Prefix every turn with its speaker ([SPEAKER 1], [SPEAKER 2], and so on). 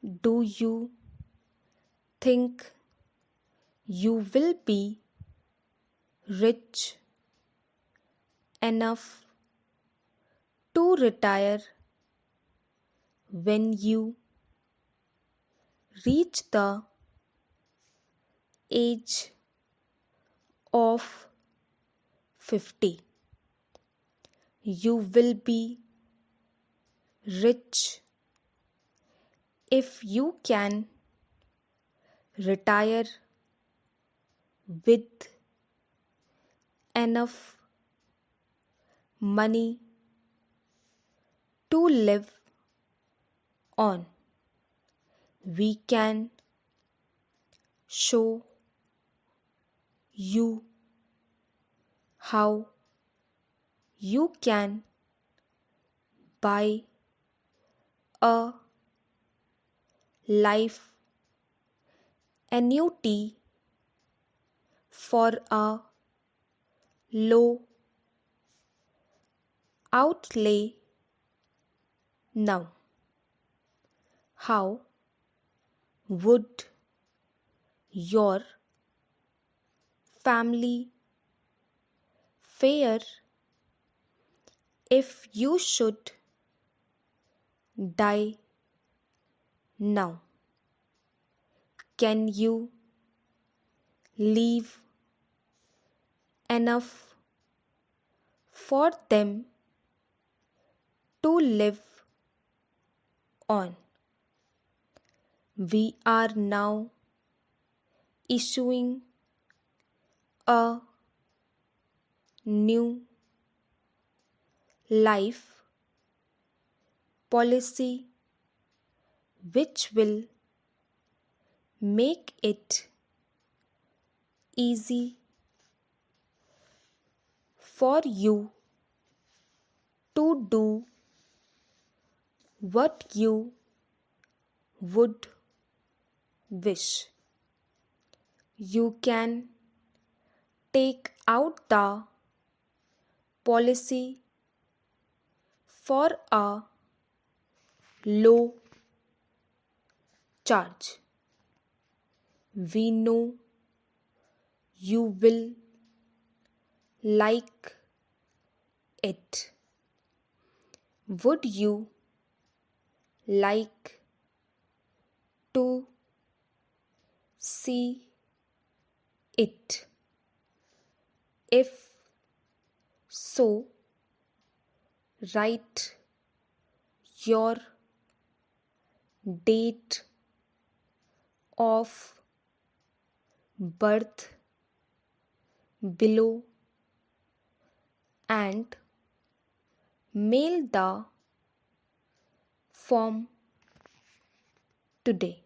[SPEAKER 1] Do you think you will be rich enough to retire when you reach the age of 50? You will be rich if you can retire with enough money to live on. We can show you how you can buy a life annuity for a low outlay now. How would your family fare if you should die now? Can you leave enough for them to live on? We are now issuing a new life policy which will make it easy for you to do what you would wish. You can take out the policy for a low charge. We know you will like it. Would you like to see it? If so, write your date of birth below and mail the form today.